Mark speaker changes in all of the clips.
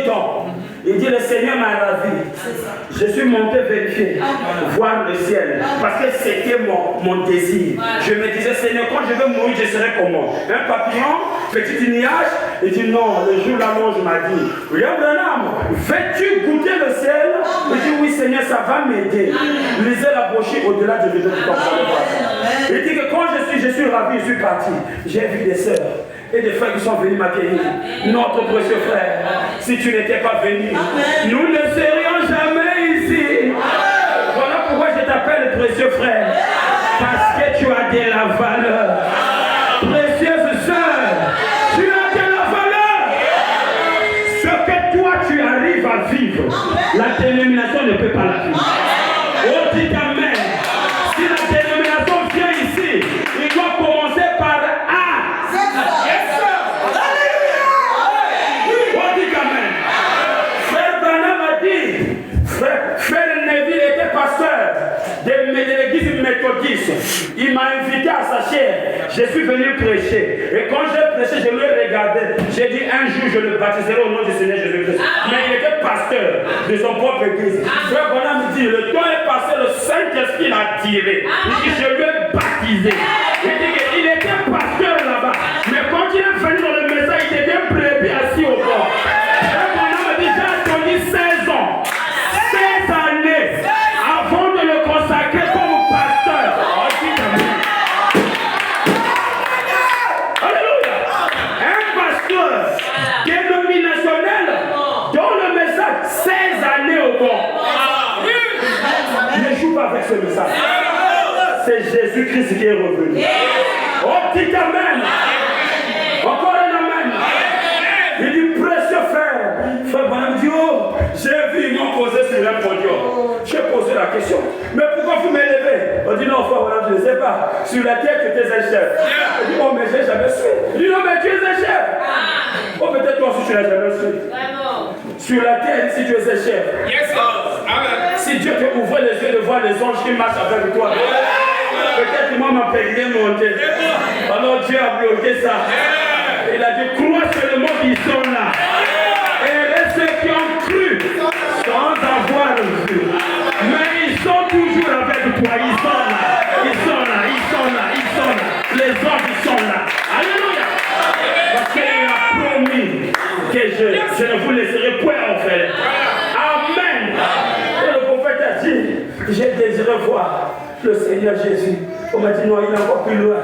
Speaker 1: 18 ans. Il dit, le Seigneur m'a ravi. Je suis monté vérifier, voir le ciel. Parce que c'était mon désir. Je me disais, Seigneur, quand je vais mourir, je serai comment? Un papillon, petit nuage? Il dit, non, le jour là, l'ange m'a dit, William Branham, veux-tu goûter le ciel? Il dit, oui, Seigneur, ça va m'aider. Lisez la brochure au-delà de l'idée du temps. Il dit que quand je suis ravi, je suis parti. J'ai vu des sœurs et des frères qui sont venus m'accueillir. Notre précieux frère, si tu n'étais pas venu, nous ne serions jamais ici. Voilà pourquoi je t'appelle précieux frère. Parce que tu as de la valeur. Précieuse sœur, tu as de la valeur. Ce que toi tu arrives à vivre, la dénomination ne peut pas la vivre. Oh, dis amen. Si la dénomination vient ici, il doit commencer par A. Frère Neville était pasteur de l'église méthodiste. Il m'a invité à sa chaire. Je suis venu prêcher. Et quand j'ai prêché, je lui ai regardé. J'ai dit un jour je le baptiserai au nom du Seigneur Jésus-Christ. Mais il était pasteur de son propre église. Frère Bonham me dit, le temps est passé, le Saint-Esprit l'a tiré. Il dit, je lui ai baptisé. Il dit qu'il était pasteur là-bas. Mais quand il est venu dans le message, il était brebis assis au bord. Frère Bonham me dit, j'ai attendu 16 ans. 16 années avant de le consacrer comme pasteur. Alléluia. Un pasteur dénominationnel dont le message 16 années au bon. Ne joue pas avec ce message. C'est Jésus-Christ qui est revenu. Oh, dit amen. Encore un amen. Il dit, précieux frère. Frère Bonham dit, oh, j'ai vu, ils m'ont posé sur un podium. J'ai posé la question, mais pourquoi vous m'élevez? On dit, non, frère Bonham, je ne sais pas. Sur la terre, tu étais un chef. Il dit, oh, mais j'ai jamais su. Il dit, non, mais tu es un chef. Oh, peut-être toi aussi, tu n'as jamais su. Sur la terre, si tu es un chef. Si Dieu te ouvre les yeux de voir les anges qui marchent avec toi. Peut-être que moi, ma pèlerin est montée. Alors Dieu a bloqué ça. Il a dit, crois seulement qu'ils sont là. Et ceux qui ont cru sans avoir vu. Mais ils sont toujours avec toi. Ils sont là. Ils sont là. Ils sont là. Ils sont là. Les anges ils sont là. Alléluia. Parce qu'il a promis que je ne vous laisserai point enfermer. Amen. Et le prophète a dit, j'ai désiré voir le Seigneur Jésus. On m'a dit non, il est encore plus loin.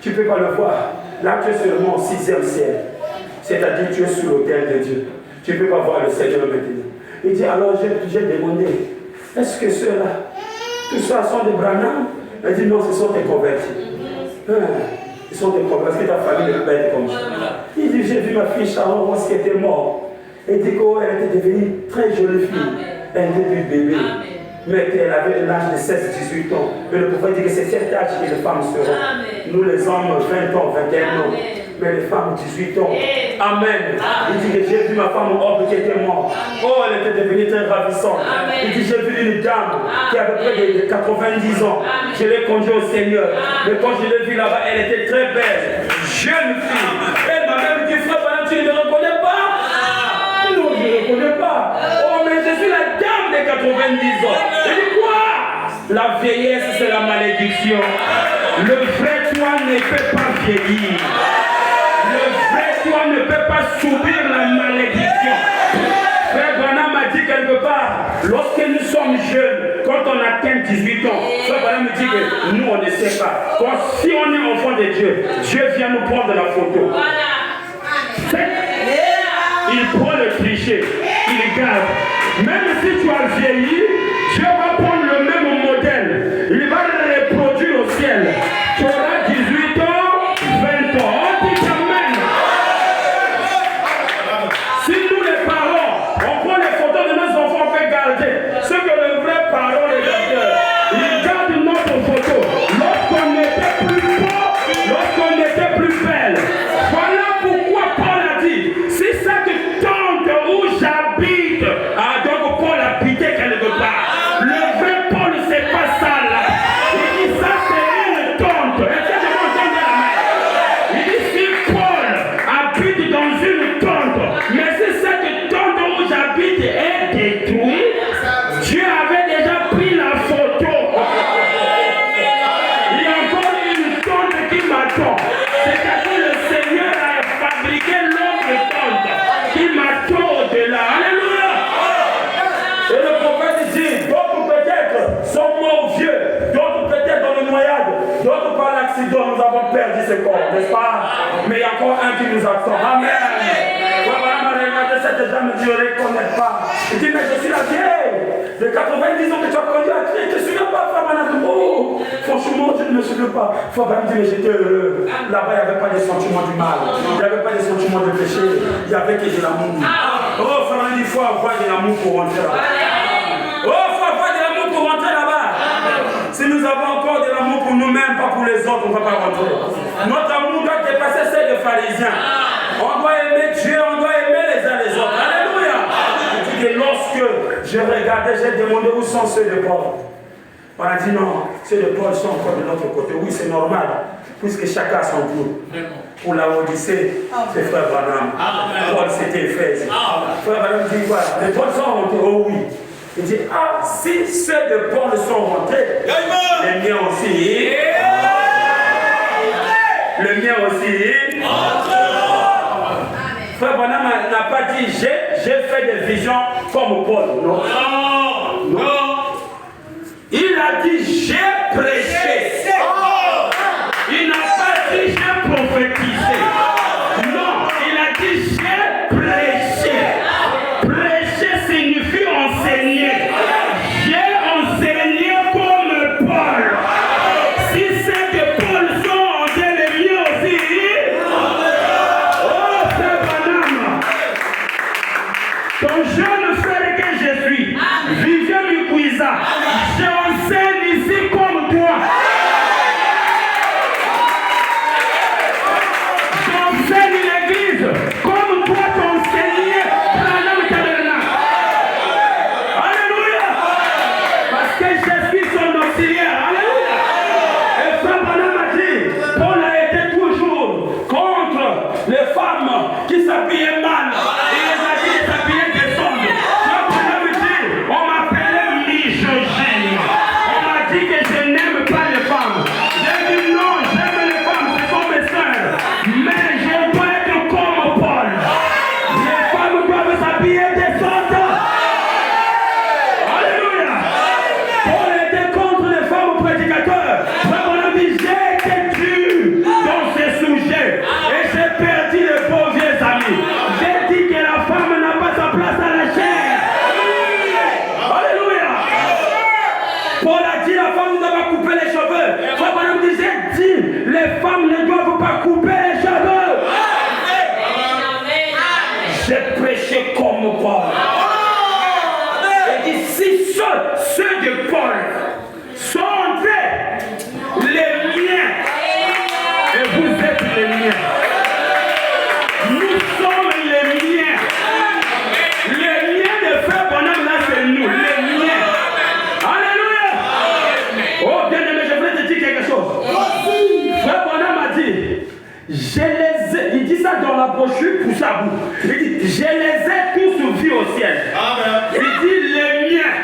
Speaker 1: Tu ne peux pas le voir. Là, tu es seulement au 6e ciel. C'est-à-dire tu es sur l'autel de Dieu. Tu ne peux pas voir le Seigneur maintenant. Il dit alors j'ai demandé, est-ce que ceux-là, tout ça sont des Branham? Il dit non, ce sont des convertis. Ils sont des convertis. Parce que ta famille ne peut pas être comme ça. Il dit j'ai vu ma fille Sharon qui était morte. Il dit qu'elle était devenue très jolie fille. Elle était bébé. Mais qu'elle avait l'âge de 16-18 ans. Mais le prophète dit que c'est cet âge que les femmes seront. Nous les hommes 20 ans, 21 ans. Mais les femmes 18 ans. Amen. Il dit que j'ai vu ma femme Orbe qui était morte. Oh, elle était devenue très ravissante. Il dit j'ai vu une dame qui avait près de 90 ans. Je l'ai conduite au Seigneur. Mais quand je l'ai vue là-bas, elle était très belle. Jeune fille. Elle m'a même dit, frère, tu ne me reconnais pas? Non, je ne reconnais pas. Oh, mais je suis la dame de 90 ans. Je dis quoi? La vieillesse, c'est la malédiction. Le vrai toi ne peut pas vieillir. Le vrai toi ne peut pas subir la malédiction. Frère Branham m'a dit quelque part, lorsque nous sommes jeunes, quand on atteint 18 ans, Frère Branham me dit que nous on ne sait pas. Si on est enfant de Dieu, Dieu vient nous prendre la photo. Il prend le cliché, il garde. Même si tu as vieilli, Dieu va prendre le même modèle. Il va le reproduire au ciel. Tu auras 18 ans, 20 ans. On dit amen. Si nous les parents, on prend les photos de nos enfants, on peut garder. Ce que le vrai parent regarde, il garde notre photo. Lorsqu'on était plus beau, lorsqu'on était plus belle. Voilà pourquoi Paul a dit, si ça te tente où j'habite, donc Paul habitait quelque part. ce corps, n'est-ce pas? Mais il y a encore un qui nous attend. Amen. Cette dame me dit, je ne reconnais pas. Il dit, mais je suis la vieille de 90 ans que tu as conduit à Christ. Je ne te souviens pas, frère Branham. Oh, franchement, je ne me souviens pas. Frère Branham dit, mais j'étais heureux. Là-bas, il n'y avait pas de sentiment du mal. Il n'y avait pas de sentiment de péché. Il n'y avait que de l'amour. Oh, frère Branham dit, il faut avoir de l'amour pour rentrer là-bas. Oh, il faut avoir de l'amour pour rentrer là-bas. Si nous avons encore de l'amour pour nous-mêmes, pas pour les autres, on ne va pas rentrer. Notre amour doit dépasser celle des pharisiens. On doit aimer Dieu, on doit aimer les uns les autres. Alléluia. Et lorsque je regardais, j'ai demandé où sont ceux de Paul. On a dit non, ceux de Paul sont encore de l'autre côté. Oui, c'est normal, puisque chacun a son tour. Pour la Odyssée, c'est frère Branham. Paul, c'était Éphèse. Frère Branham dit quoi? Les Paul sont rentrés. Oh oui. Il dit, ah, si ceux de Paul sont rentrés, les miens aussi. Le mien aussi. Frère Branham n'a pas dit j'ai fait des visions comme Paul. Non. Non. Il a dit j'ai prêché. Il n'a pas dit j'ai prophétisé. Non, il a dit j'ai prêché. Prêcher signifie enseigner. J'ai enseigné comme Paul. Si c'est que Paul sont entrés, les miens aussi. Ton jeune frère que je suis, Vivian Mikuiza, j'enseigne ici comme toi. J'enseigne l'église comme toi t'enseignais Branham Tabernacle. Alléluia. Parce que je suis son auxiliaire. Alléluia. Et Frère Branham a dit, Paul a été toujours contre les femmes qui s'habillaient mal. Les femmes ne doivent pas couper les cheveux. J'ai prêché comme Paul. Et dit si ceux de Paul sont entrés, les miens, et vous êtes les miens. Nous sommes les miens. Les miens de Frère Branham, là c'est nous, les miens. Alléluia. Oh bien aimé, je voulais te dire quelque chose. Frère Branham a dit, il dit ça dans la brochure pour sa boue. Il dit, je les ai tous vus au ciel. Amen. Il dit, les miens,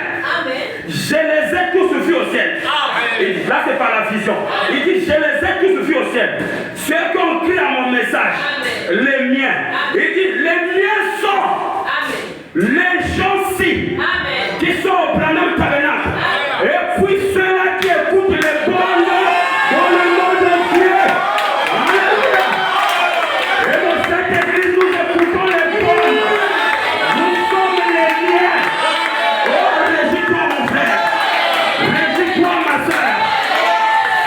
Speaker 1: amen. Je les ai tous vus au ciel. Il dit, là c'est par la vision. Il dit, je les ai tous vus au ciel. Ceux qui ont cru à mon message, amen. Les miens. Amen. Il dit, les miens sont amen. Les gens-ci qui sont au Branham Tabernacle. Et puis ceux-là qui écoutent les bonnes dans le monde entier. Alléluia. Et dans cette église, nous écoutons les bonnes. Nous sommes les miens. Oh, régis-toi mon frère. Régis-toi ma soeur.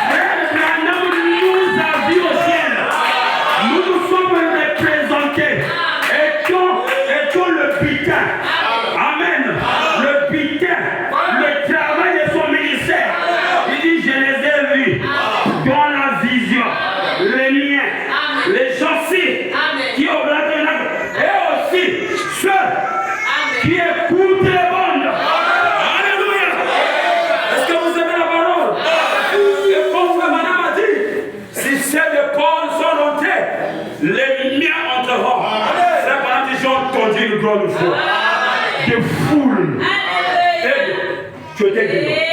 Speaker 1: Frère Branham nous a vus au ciel. Nous nous sommes représentés. Étant le butin. Amen. Le butin. Le travail de son ministère. Il dit, je les ai vus dans la vision. Les miens. Les gens-ci qui ont regardé et aussi ceux qui écoutent les bonnes. Alléluia. Est-ce que vous aimez la parole? Et comme Frère Branham a dit, si ceux de Paul sont rentrés, les miens entreront. Frère Branham dit, j'ai entendu le grand de foi. De foule. Et tu étais guéri.